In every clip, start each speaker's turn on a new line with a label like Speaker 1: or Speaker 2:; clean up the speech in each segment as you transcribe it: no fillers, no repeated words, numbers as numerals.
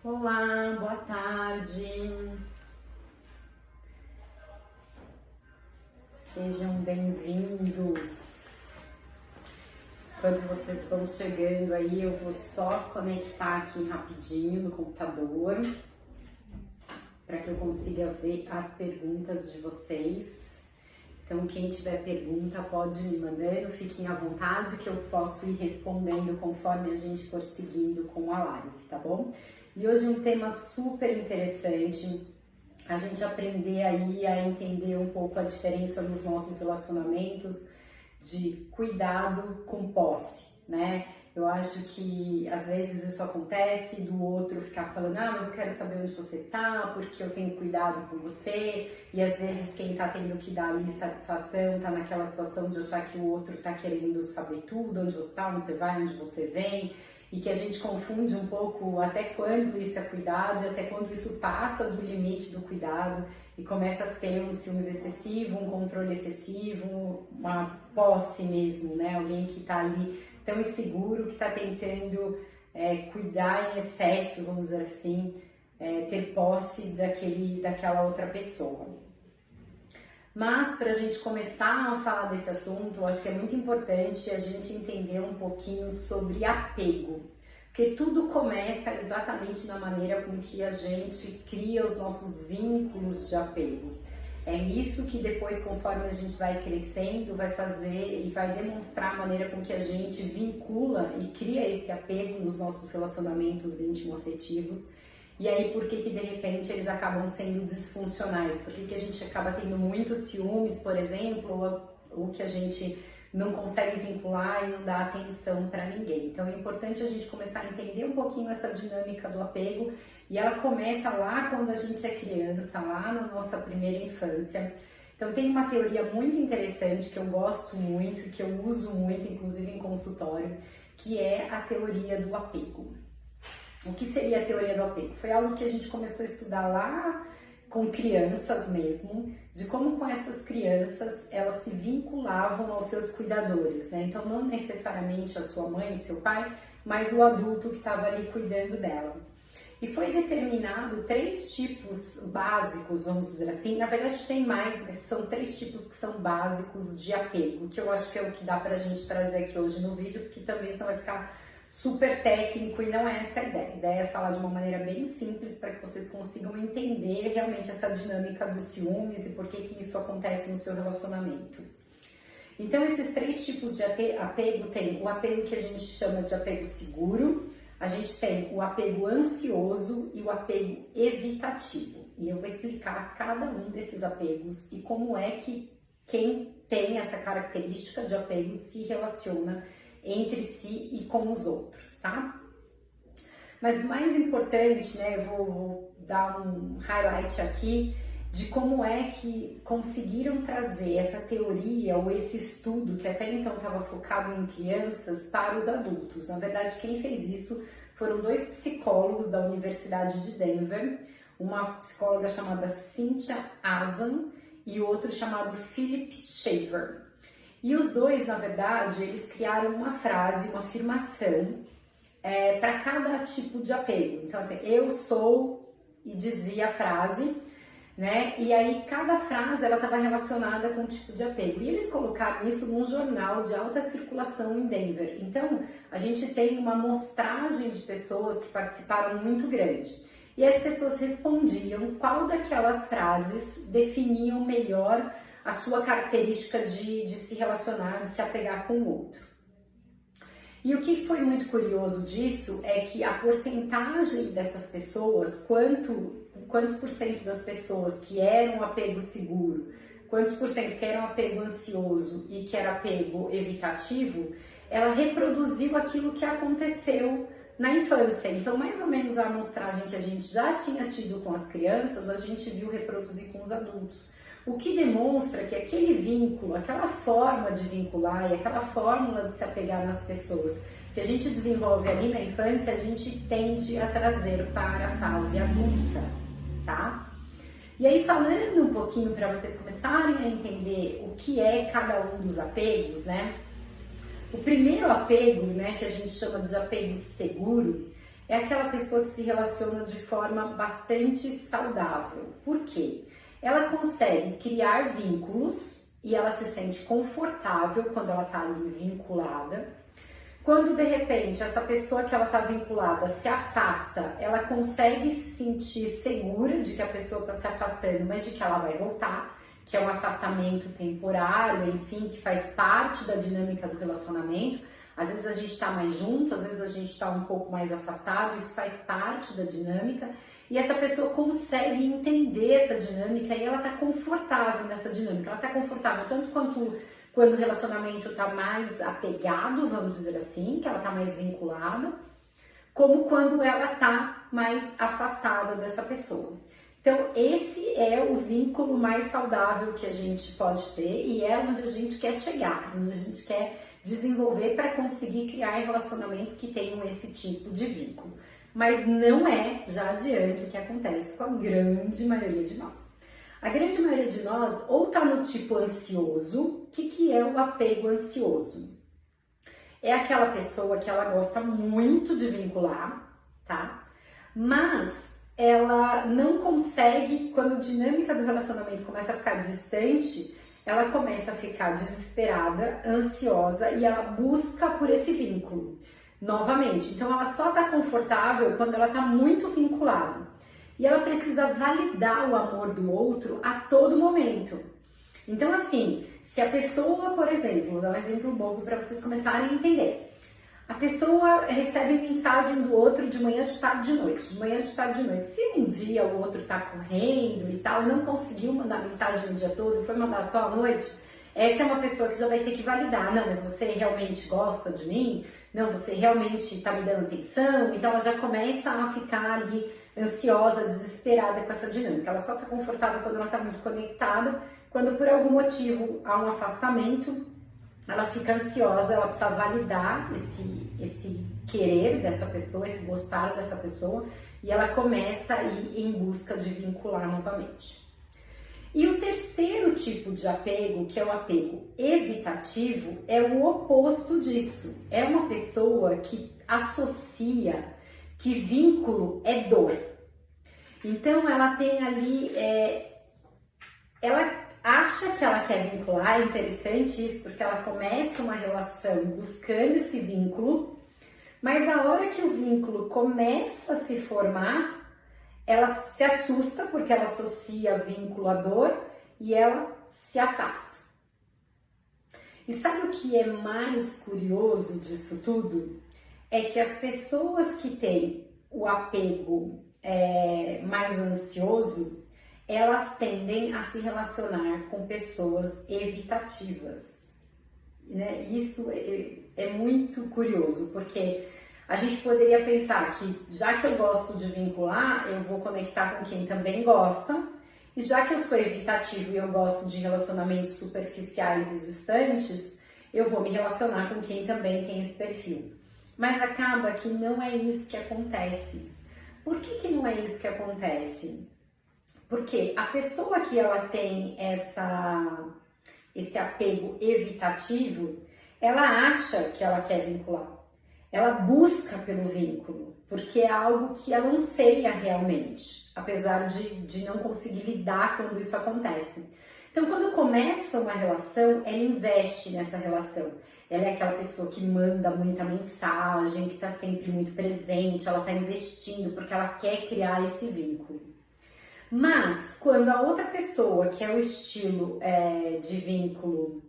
Speaker 1: Olá, boa tarde. Sejam bem-vindos. Enquanto vocês vão chegando aí, eu vou só conectar aqui rapidinho no computador para que eu consiga ver as perguntas de vocês. Então, quem tiver pergunta pode ir me mandando, fiquem à vontade que eu posso ir respondendo conforme a gente for seguindo com a live, tá bom? E hoje um tema super interessante, a gente aprender aí a entender um pouco a diferença nos nossos relacionamentos de cuidado com posse, né? Eu acho que às vezes isso acontece do outro ficar falando, ah, mas eu quero saber onde você tá, porque eu tenho cuidado com você, e às vezes quem tá tendo que dar ali satisfação tá naquela situação de achar que o outro tá querendo saber tudo, onde você tá, onde você vai, onde você vem, e que a gente confunde um pouco até quando isso é cuidado e até quando isso passa do limite do cuidado e começa a ser um ciúmes excessivo, um controle excessivo, uma posse mesmo, né? Alguém que tá ali tão inseguro, que está tentando cuidar em excesso, vamos dizer assim, ter posse daquela outra pessoa. Mas, para a gente começar a falar desse assunto, eu acho que é muito importante a gente entender um pouquinho sobre apego. Porque tudo começa exatamente na maneira com que a gente cria os nossos vínculos de apego. É isso que depois, conforme a gente vai crescendo, vai fazer e vai demonstrar a maneira com que a gente vincula e cria esse apego nos nossos relacionamentos íntimos-afetivos. E aí, por que de repente eles acabam sendo disfuncionais? Por que a gente acaba tendo muitos ciúmes, por exemplo, ou que a gente não consegue vincular e não dá atenção para ninguém? Então, é importante a gente começar a entender um pouquinho essa dinâmica do apego. E ela começa lá quando a gente é criança, lá na nossa primeira infância. Então tem uma teoria muito interessante que eu gosto muito, que eu uso muito, inclusive em consultório, que é a teoria do apego. O que seria a teoria do apego? Foi algo que a gente começou a estudar lá com crianças mesmo, de como com essas crianças elas se vinculavam aos seus cuidadores, né? Então não necessariamente a sua mãe, o seu pai, mas o adulto que estava ali cuidando dela. E foi determinado 3 tipos básicos, vamos dizer assim, na verdade tem mais, mas são 3 tipos que são básicos de apego, que eu acho que é o que dá pra gente trazer aqui hoje no vídeo, porque também senão vai ficar super técnico e não é essa a ideia. A ideia é falar de uma maneira bem simples para que vocês consigam entender realmente essa dinâmica dos ciúmes e por que isso acontece no seu relacionamento. Então esses 3 tipos de apego tem o apego que a gente chama de apego seguro, a gente tem o apego ansioso e o apego evitativo. E eu vou explicar cada um desses apegos e como é que quem tem essa característica de apego se relaciona entre si e com os outros, tá? Mas mais importante, né, eu vou dar um highlight aqui de como é que conseguiram trazer essa teoria ou esse estudo que até então estava focado em crianças para os adultos. Na verdade, quem fez isso foram 2 psicólogos da Universidade de Denver, uma psicóloga chamada Cynthia Azan e outro chamado Philip Shaver. E os 2, na verdade, eles criaram uma frase, uma afirmação para cada tipo de apego. Então, assim, eu sou, e dizia a frase, né? E aí cada frase ela estava relacionada com um tipo de apego. E eles colocaram isso num jornal de alta circulação em Denver. Então, a gente tem uma amostragem de pessoas que participaram muito grande. E as pessoas respondiam qual daquelas frases definiam melhor a sua característica de se relacionar, de se apegar com o outro. E o que foi muito curioso disso é que a porcentagem dessas pessoas, quantos por cento das pessoas que eram apego seguro, quantos por cento que eram apego ansioso e que era apego evitativo, ela reproduziu aquilo que aconteceu na infância. Então, mais ou menos a amostragem que a gente já tinha tido com as crianças, a gente viu reproduzir com os adultos. O que demonstra que aquele vínculo, aquela forma de vincular e aquela fórmula de se apegar nas pessoas que a gente desenvolve ali na infância, a gente tende a trazer para a fase adulta, tá? E aí, falando um pouquinho para vocês começarem a entender o que é cada um dos apegos, né? O primeiro apego, né, que a gente chama de apego seguro, é aquela pessoa que se relaciona de forma bastante saudável. Por quê? Ela consegue criar vínculos e ela se sente confortável quando ela está ali vinculada. Quando de repente essa pessoa que ela está vinculada se afasta, ela consegue se sentir segura de que a pessoa está se afastando, mas de que ela vai voltar, que é um afastamento temporário, enfim, que faz parte da dinâmica do relacionamento. Às vezes a gente está mais junto, às vezes a gente está um pouco mais afastado, isso faz parte da dinâmica. E essa pessoa consegue entender essa dinâmica e ela está confortável nessa dinâmica. Ela está confortável tanto quanto quando o relacionamento está mais apegado, vamos dizer assim, que ela está mais vinculada, como quando ela está mais afastada dessa pessoa. Então, esse é o vínculo mais saudável que a gente pode ter e é onde a gente quer chegar, onde a gente quer desenvolver para conseguir criar relacionamentos que tenham esse tipo de vínculo. Mas não é, já adianto, o que acontece com a grande maioria de nós. A grande maioria de nós ou está no tipo ansioso. O que é o apego ansioso? É aquela pessoa que ela gosta muito de vincular, tá? Mas ela não consegue, quando a dinâmica do relacionamento começa a ficar distante, ela começa a ficar desesperada, ansiosa e ela busca por esse vínculo novamente. Então ela só está confortável quando ela está muito vinculada. E ela precisa validar o amor do outro a todo momento. Então assim, se a pessoa, por exemplo, vou dar um exemplo bobo para vocês começarem a entender. A pessoa recebe mensagem do outro de manhã, de tarde, de noite. De manhã, de tarde, de noite. Se um dia o outro tá correndo e tal, não conseguiu mandar mensagem o dia todo, foi mandar só à noite, essa é uma pessoa que já vai ter que validar. Não, mas você realmente gosta de mim? Não, você realmente tá me dando atenção? Então ela já começa a ficar ali ansiosa, desesperada com essa dinâmica. Ela só tá confortável quando ela tá muito conectada. Quando por algum motivo há um afastamento, ela fica ansiosa, ela precisa validar esse querer dessa pessoa, esse gostar dessa pessoa, e ela começa a ir em busca de vincular novamente. E o terceiro tipo de apego, que é o apego evitativo, é o oposto disso. É uma pessoa que associa que vínculo é dor. Então ela tem ali, ela acha que ela quer vincular, é interessante isso, porque ela começa uma relação buscando esse vínculo, mas a hora que o vínculo começa a se formar, ela se assusta porque ela associa vínculo à dor e ela se afasta. E sabe o que é mais curioso disso tudo? É que as pessoas que têm o apego mais ansioso, elas tendem a se relacionar com pessoas evitativas, né? Isso é muito curioso, porque a gente poderia pensar que, já que eu gosto de vincular, eu vou conectar com quem também gosta, e já que eu sou evitativo e eu gosto de relacionamentos superficiais e distantes, eu vou me relacionar com quem também tem esse perfil. Mas acaba que não é isso que acontece. Por que não é isso que acontece? Porque a pessoa que ela tem esse apego evitativo, ela acha que ela quer vincular. Ela busca pelo vínculo, porque é algo que ela anseia realmente, apesar de não conseguir lidar quando isso acontece. Então, quando começa uma relação, ela investe nessa relação. Ela é aquela pessoa que manda muita mensagem, que está sempre muito presente, ela está investindo porque ela quer criar esse vínculo. Mas, quando a outra pessoa, que é o estilo de vínculo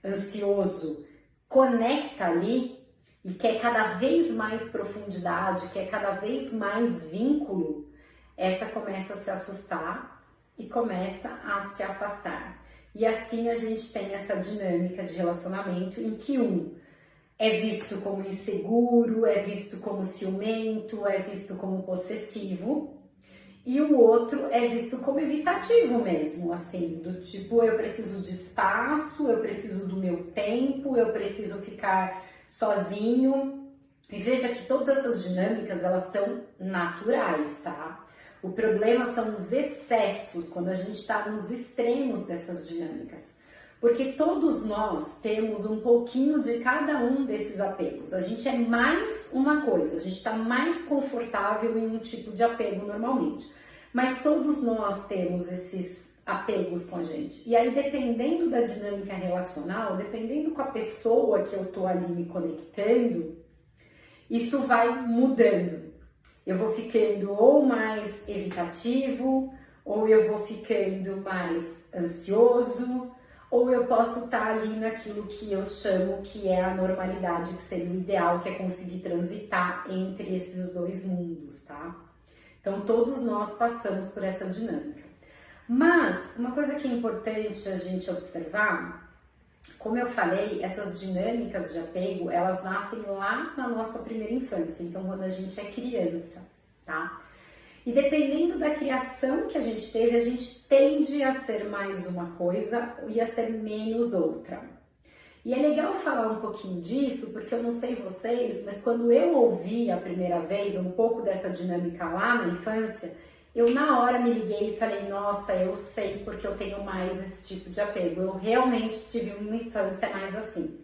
Speaker 1: ansioso, conecta ali e quer cada vez mais profundidade, quer cada vez mais vínculo, essa começa a se assustar e começa a se afastar. E assim a gente tem essa dinâmica de relacionamento em que um é visto como inseguro, é visto como ciumento, é visto como possessivo, e o outro é visto como evitativo mesmo, assim, do tipo, eu preciso de espaço, eu preciso do meu tempo, eu preciso ficar sozinho. E veja que todas essas dinâmicas, elas são naturais, tá? O problema são os excessos, quando a gente está nos extremos dessas dinâmicas. Porque todos nós temos um pouquinho de cada um desses apegos. A gente é mais uma coisa, a gente está mais confortável em um tipo de apego normalmente. Mas todos nós temos esses apegos com a gente. E aí, dependendo da dinâmica relacional, dependendo com a pessoa que eu tô ali me conectando, isso vai mudando. Eu vou ficando ou mais evitativo, ou eu vou ficando mais ansioso, ou eu posso estar ali naquilo que eu chamo que é a normalidade, que seria o ideal, que é conseguir transitar entre esses dois mundos, tá? Então, todos nós passamos por essa dinâmica. Mas, uma coisa que é importante a gente observar, como eu falei, essas dinâmicas de apego, elas nascem lá na nossa primeira infância, então quando a gente é criança, tá? E dependendo da criação que a gente teve, a gente tende a ser mais uma coisa e a ser menos outra. E é legal falar um pouquinho disso, porque eu não sei vocês, mas quando eu ouvi a primeira vez um pouco dessa dinâmica lá na infância, eu na hora me liguei e falei, nossa, eu sei porque eu tenho mais esse tipo de apego. Eu realmente tive uma infância mais assim.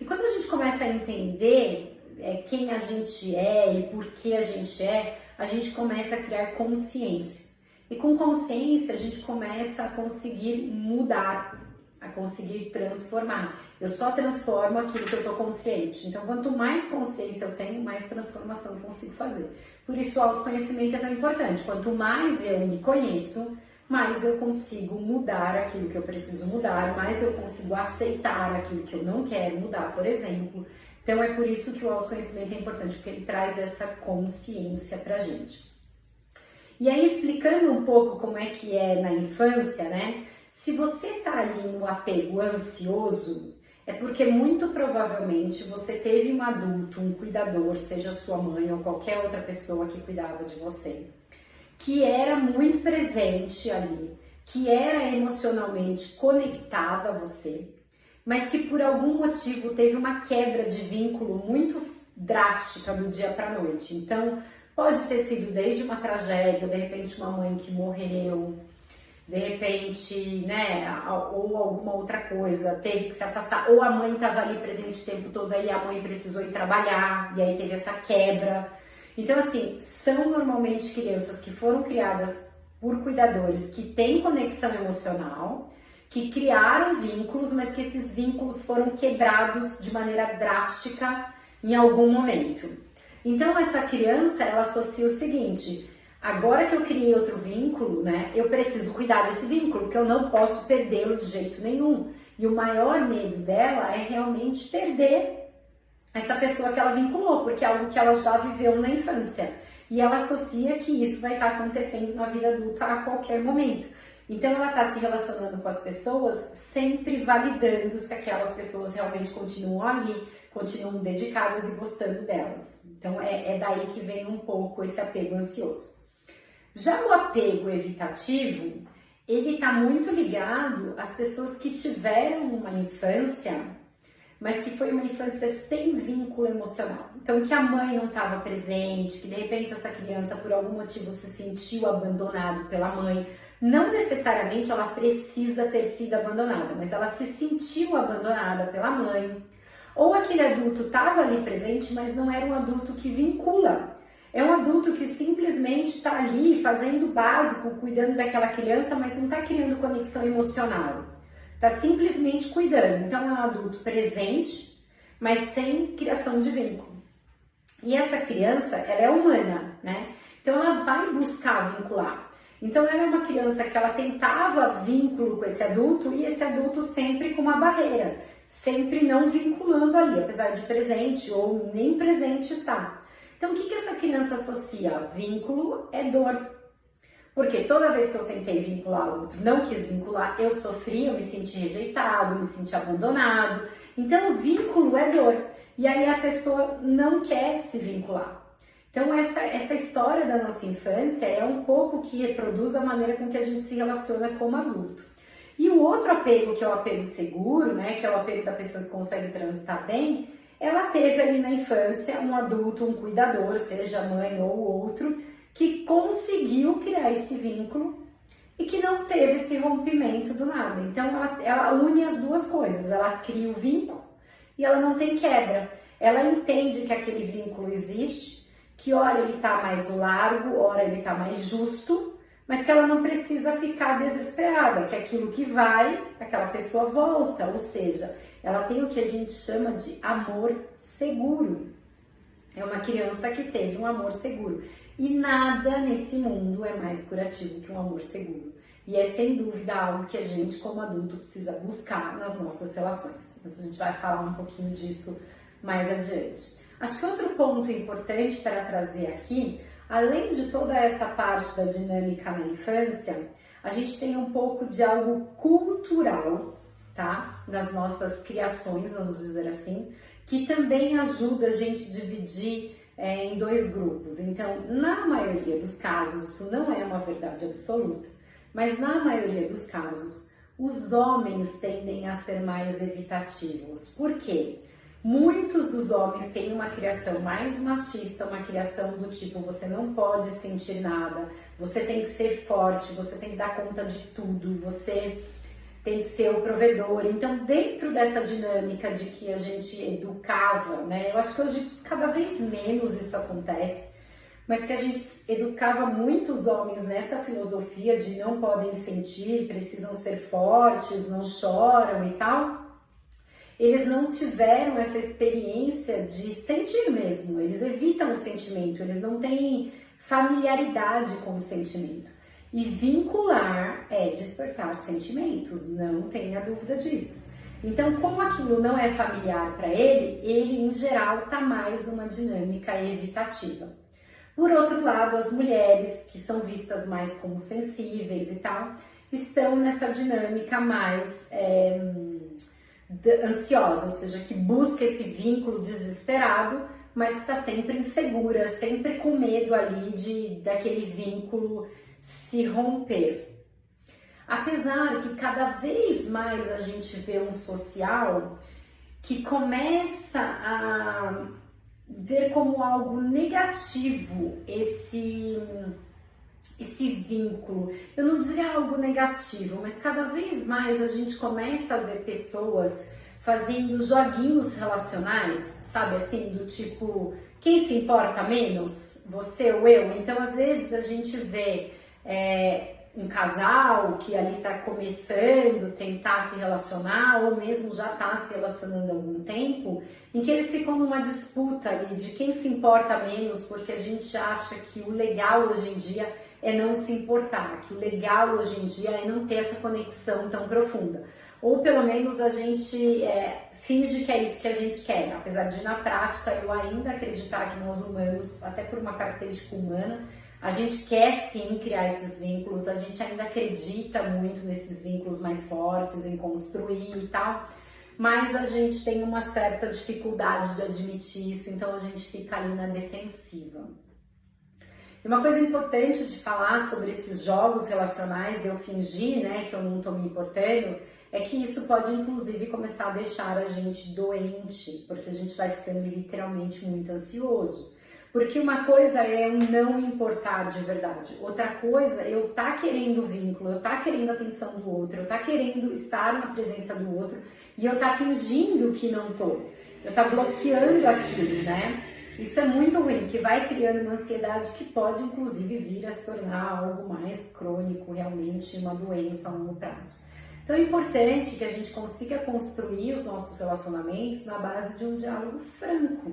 Speaker 1: E quando a gente começa a entender quem a gente é e por que a gente começa a criar consciência. E com consciência a gente começa a conseguir mudar, a conseguir transformar. Eu só transformo aquilo que eu estou consciente. Então, quanto mais consciência eu tenho, mais transformação eu consigo fazer. Por isso o autoconhecimento é tão importante. Quanto mais eu me conheço, mais eu consigo mudar aquilo que eu preciso mudar, mais eu consigo aceitar aquilo que eu não quero mudar, por exemplo. Então é por isso que o autoconhecimento é importante, porque ele traz essa consciência pra gente. E aí, explicando um pouco como é que é na infância, né? Se você tá ali no apego ansioso, é porque muito provavelmente você teve um adulto, um cuidador, seja sua mãe ou qualquer outra pessoa que cuidava de você, que era muito presente ali, que era emocionalmente conectada a você, mas que por algum motivo teve uma quebra de vínculo muito drástica do dia para a noite. Então, pode ter sido desde uma tragédia, de repente uma mãe que morreu, de repente, né, ou alguma outra coisa, teve que se afastar, ou a mãe estava ali presente o tempo todo, aí a mãe precisou ir trabalhar, e aí teve essa quebra. Então, assim, são normalmente crianças que foram criadas por cuidadores que têm conexão emocional, que criaram vínculos, mas que esses vínculos foram quebrados de maneira drástica em algum momento. Então, essa criança, ela associa o seguinte: agora que eu criei outro vínculo, né, eu preciso cuidar desse vínculo, porque eu não posso perdê-lo de jeito nenhum. E o maior medo dela é realmente perder essa pessoa que ela vinculou, porque é algo que ela já viveu na infância. E ela associa que isso vai estar acontecendo na vida adulta a qualquer momento. Então ela está se relacionando com as pessoas, sempre validando se aquelas pessoas realmente continuam ali, continuam dedicadas e gostando delas. Então é daí que vem um pouco esse apego ansioso. Já o apego evitativo, ele está muito ligado às pessoas que tiveram uma infância, mas que foi uma infância sem vínculo emocional. Então, que a mãe não estava presente, que de repente essa criança, por algum motivo, se sentiu abandonado pela mãe. Não necessariamente ela precisa ter sido abandonada, mas ela se sentiu abandonada pela mãe. Ou aquele adulto estava ali presente, mas não era um adulto que vincula. É um adulto que simplesmente está ali fazendo o básico, cuidando daquela criança, mas não está criando conexão emocional. Está simplesmente cuidando. Então é um adulto presente, mas sem criação de vínculo. E essa criança, ela é humana, né? Então ela vai buscar vincular. Então ela é uma criança que ela tentava vínculo com esse adulto e esse adulto sempre com uma barreira, sempre não vinculando ali, apesar de presente ou nem presente estar. Então o que essa criança associa? Vínculo é dor. Porque toda vez que eu tentei vincular o outro, não quis vincular, eu sofri, eu me senti rejeitado, me senti abandonado. Então, o vínculo é dor. E aí a pessoa não quer se vincular. Então, essa história da nossa infância é um pouco que reproduz a maneira com que a gente se relaciona como adulto. E o outro apego, que é o apego seguro, né, que é o apego da pessoa que consegue transitar bem, ela teve ali na infância um adulto, um cuidador, seja mãe ou outro, que conseguiu criar esse vínculo e que não teve esse rompimento do nada. Então ela une as duas coisas, ela cria o vínculo e ela não tem quebra. Ela entende que aquele vínculo existe, que ora ele está mais largo, ora ele está mais justo, mas que ela não precisa ficar desesperada, que aquilo que vai, aquela pessoa volta, ou seja, ela tem o que a gente chama de amor seguro. É uma criança que teve um amor seguro. E nada nesse mundo é mais curativo que um amor seguro. E é sem dúvida algo que a gente, como adulto, precisa buscar nas nossas relações. Mas a gente vai falar um pouquinho disso mais adiante. Acho que outro ponto importante para trazer aqui, além de toda essa parte da dinâmica na infância, a gente tem um pouco de algo cultural, tá? Nas nossas criações, vamos dizer assim, que também ajuda a gente a dividir em dois grupos. Então, na maioria dos casos, isso não é uma verdade absoluta, mas na maioria dos casos, os homens tendem a ser mais evitativos. Por quê? Muitos dos homens têm uma criação mais machista, uma criação do tipo, você não pode sentir nada, você tem que ser forte, você tem que dar conta de tudo, você tem que ser o provedor. Então, dentro dessa dinâmica de que a gente educava, né? Eu acho que hoje cada vez menos isso acontece, mas que a gente educava muitos homens nessa filosofia de não podem sentir, precisam ser fortes, não choram e tal. Eles não tiveram essa experiência de sentir mesmo, eles evitam o sentimento, eles não têm familiaridade com o sentimento. E vincular é despertar sentimentos, não tenha dúvida disso. Então, como aquilo não é familiar para ele em geral está mais numa dinâmica evitativa. Por outro lado, as mulheres, que são vistas mais como sensíveis e tal, estão nessa dinâmica mais ansiosa, ou seja, que busca esse vínculo desesperado, mas que está sempre insegura, sempre com medo ali daquele vínculo se romper. Apesar que cada vez mais a gente vê um social que começa a ver como algo negativo esse vínculo. Eu não diria algo negativo, mas cada vez mais a gente começa a ver pessoas fazendo joguinhos relacionais, sabe assim, do tipo, quem se importa menos? Você ou eu? Então, às vezes a gente vê um casal que ali está começando a tentar se relacionar, ou mesmo já está se relacionando há algum tempo, em que eles ficam numa disputa ali de quem se importa menos, porque a gente acha que o legal hoje em dia é não se importar, que o legal hoje em dia é não ter essa conexão tão profunda. Ou pelo menos a gente finge que é isso que a gente quer, apesar de na prática eu ainda acreditar que nós humanos, até por uma característica humana, a gente quer sim criar esses vínculos, a gente ainda acredita muito nesses vínculos mais fortes, em construir e tal, mas a gente tem uma certa dificuldade de admitir isso, então a gente fica ali na defensiva. E uma coisa importante de falar sobre esses jogos relacionais, de eu fingir, né, que eu não estou me importando, é que isso pode inclusive começar a deixar a gente doente, porque a gente vai ficando literalmente muito ansioso. Porque uma coisa é eu não me importar de verdade, outra coisa é eu estar querendo vínculo, eu estar querendo a atenção do outro, eu estar querendo estar na presença do outro e eu estar fingindo que não estou, eu estar bloqueando aquilo, né? Isso é muito ruim, que vai criando uma ansiedade que pode inclusive vir a se tornar algo mais crônico, realmente uma doença a longo prazo. Então é importante que a gente consiga construir os nossos relacionamentos na base de um diálogo franco,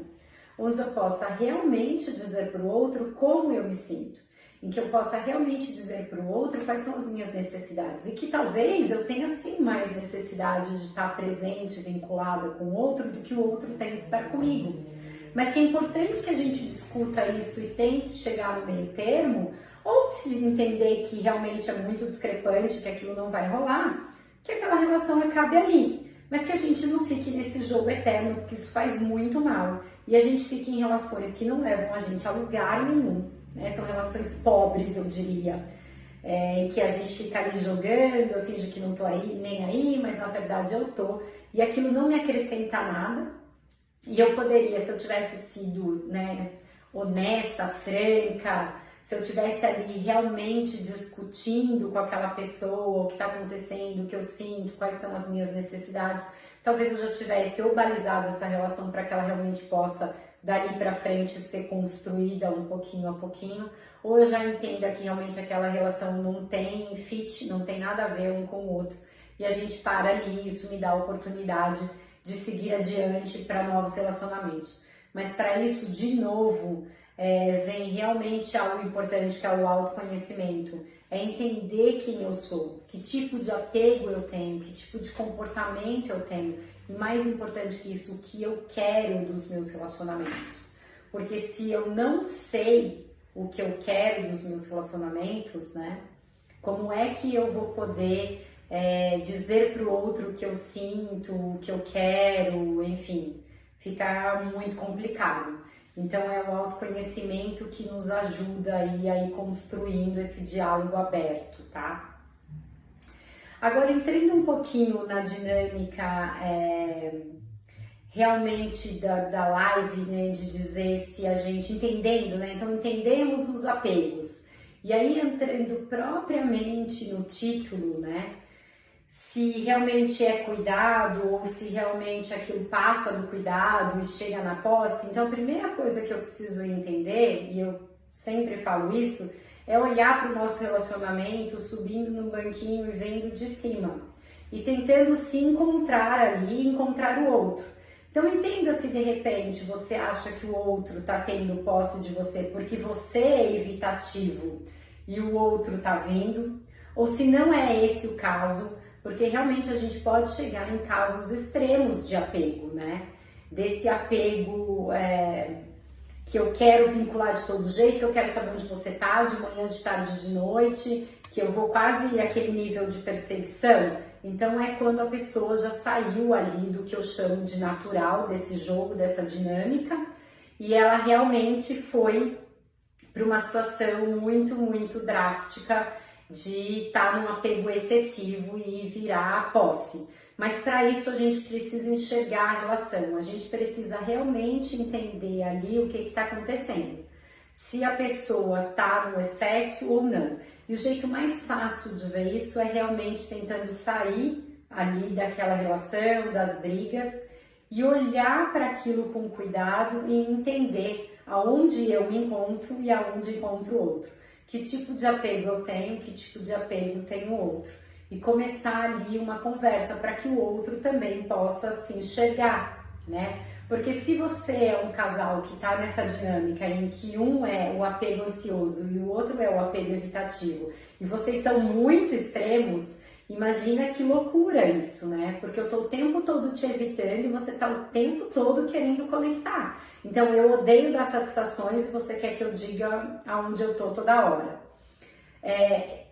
Speaker 1: onde eu possa realmente dizer para o outro como eu me sinto, em que eu possa realmente dizer para o outro quais são as minhas necessidades e que talvez eu tenha sim mais necessidade de estar presente, vinculada com o outro do que o outro tem de estar comigo. Mas que é importante que a gente discuta isso e tente chegar no meio termo, ou se entender que realmente é muito discrepante, que aquilo não vai rolar, que aquela relação acabe ali. Mas que a gente não fique nesse jogo eterno, porque isso faz muito mal. E a gente fica em relações que não levam a gente a lugar nenhum, né? São relações pobres, eu diria, em que a gente fica ali jogando, eu finjo que não tô aí, nem aí, mas na verdade eu tô. E aquilo não me acrescenta nada. E eu poderia, se eu tivesse sido, né, honesta, franca, se eu estivesse ali realmente discutindo com aquela pessoa o que está acontecendo, o que eu sinto, quais são as minhas necessidades, talvez eu já tivesse ou balizado essa relação para que ela realmente possa dali para frente ser construída um pouquinho a pouquinho, ou eu já entendo que realmente aquela relação não tem fit, não tem nada a ver um com o outro, e a gente para ali, isso me dá a oportunidade de seguir adiante para novos relacionamentos. Mas para isso, de novo, vem realmente algo importante, que é o autoconhecimento. É entender quem eu sou, que tipo de apego eu tenho, que tipo de comportamento eu tenho. E mais importante que isso, o que eu quero dos meus relacionamentos. Porque se eu não sei o que eu quero dos meus relacionamentos, né? Como é que eu vou poder dizer para o outro o que eu sinto, o que eu quero, enfim, fica muito complicado. Então é o autoconhecimento que nos ajuda aí construindo esse diálogo aberto, tá? Agora, entrando um pouquinho na dinâmica realmente da live, né, de dizer se a gente entendendo, né? Então entendemos os apegos. E aí entrando propriamente no título, né? Se realmente é cuidado ou se realmente aquilo passa do cuidado e chega na posse. Então a primeira coisa que eu preciso entender, e eu sempre falo isso, é olhar para o nosso relacionamento subindo no banquinho e vendo de cima. E tentando se encontrar ali, encontrar o outro. Então entenda se de repente você acha que o outro está tendo posse de você porque você é evitativo e o outro está vindo, ou se não é esse o caso, porque realmente a gente pode chegar em casos extremos de apego, né? Desse apego que eu quero vincular de todo jeito, que eu quero saber onde você tá, de manhã, de tarde, de noite, que eu vou quase àquele nível de perseguição. Então é quando a pessoa já saiu ali do que eu chamo de natural, desse jogo, dessa dinâmica, e ela realmente foi para uma situação muito, muito drástica de estar num apego excessivo e virar a posse. Mas para isso a gente precisa enxergar a relação, a gente precisa realmente entender ali o que está acontecendo. Se a pessoa está no excesso ou não. E o jeito mais fácil de ver isso é realmente tentando sair ali daquela relação, das brigas, e olhar para aquilo com cuidado e entender aonde eu me encontro e aonde encontro o outro. Que tipo de apego eu tenho, que tipo de apego tem o outro. E começar ali uma conversa para que o outro também possa se enxergar, né? Porque se você é um casal que está nessa dinâmica em que um é o apego ansioso e o outro é o apego evitativo, e vocês são muito extremos, imagina que loucura isso, né? Porque eu estou o tempo todo te evitando e você está o tempo todo querendo conectar. Então eu odeio dar satisfações e você quer que eu diga aonde eu estou toda hora.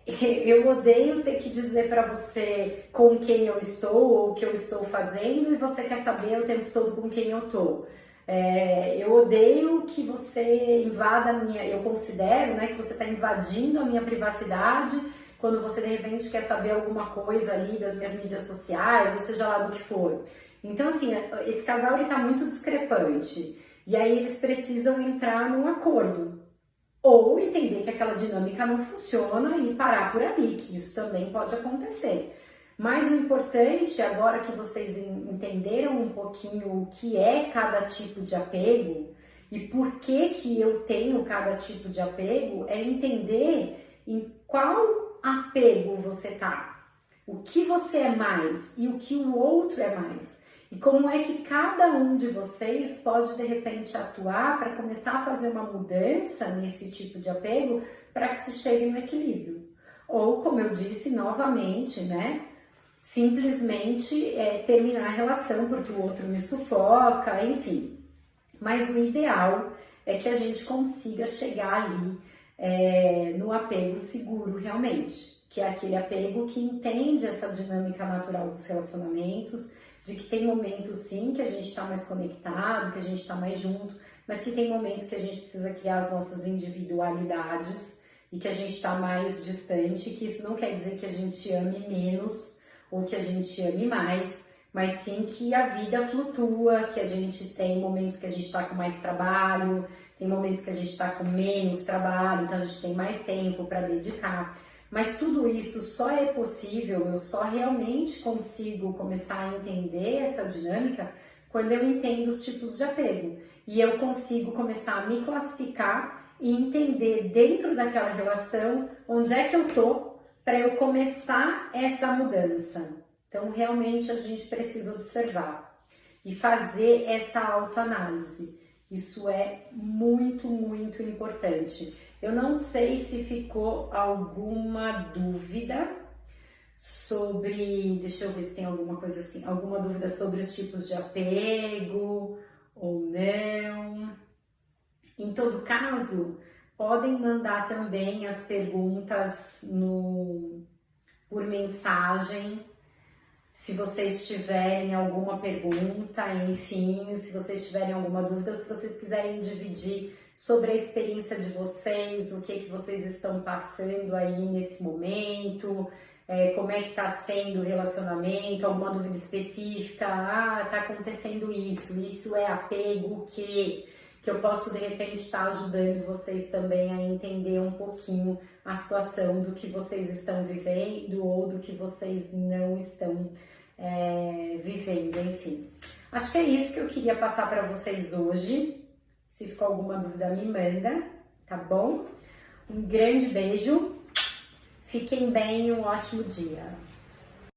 Speaker 1: Eu odeio ter que dizer para você com quem eu estou ou o que eu estou fazendo e você quer saber o tempo todo com quem eu estou. Eu odeio que você invada a minha... Eu considero, né, que você está invadindo a minha privacidade quando você de repente quer saber alguma coisa ali das minhas mídias sociais, ou seja lá do que for. Então, assim, esse casal ele está muito discrepante. E aí eles precisam entrar num acordo. Ou entender que aquela dinâmica não funciona e parar por ali, que isso também pode acontecer. Mas o importante, agora que vocês entenderam um pouquinho o que é cada tipo de apego e por que eu tenho cada tipo de apego, é entender em qual apego você tá, o que você é mais e o que o outro é mais. E como é que cada um de vocês pode, de repente, atuar para começar a fazer uma mudança nesse tipo de apego para que se chegue no equilíbrio. Ou, como eu disse novamente, né, simplesmente terminar a relação porque o outro me sufoca, enfim. Mas o ideal é que a gente consiga chegar ali no apego seguro realmente, que é aquele apego que entende essa dinâmica natural dos relacionamentos, de que tem momentos sim que a gente está mais conectado, que a gente está mais junto, mas que tem momentos que a gente precisa criar as nossas individualidades e que a gente está mais distante, que isso não quer dizer que a gente ame menos ou que a gente ame mais, mas sim que a vida flutua, que a gente tem momentos que a gente está com mais trabalho, tem momentos que a gente está com menos trabalho, então a gente tem mais tempo para dedicar. Mas tudo isso só é possível, eu só realmente consigo começar a entender essa dinâmica quando eu entendo os tipos de apego. E eu consigo começar a me classificar e entender dentro daquela relação onde é que eu tô para eu começar essa mudança. Então, realmente, a gente precisa observar e fazer essa autoanálise. Isso é muito, muito importante. Eu não sei se ficou alguma dúvida sobre... Deixa eu ver se tem alguma coisa assim. Alguma dúvida sobre os tipos de apego ou não. Em todo caso, podem mandar também as perguntas por mensagem. Se vocês tiverem alguma pergunta, enfim, se vocês tiverem alguma dúvida, se vocês quiserem dividir sobre a experiência de vocês, o que vocês estão passando aí nesse momento, como é que está sendo o relacionamento, alguma dúvida específica, tá acontecendo isso é apego, que eu posso de repente estar ajudando vocês também a entender um pouquinho a situação do que vocês estão vivendo ou do que vocês não estão vivendo, enfim. Acho que é isso que eu queria passar para vocês hoje. Se ficou alguma dúvida, me manda, tá bom? Um grande beijo, fiquem bem e um ótimo dia.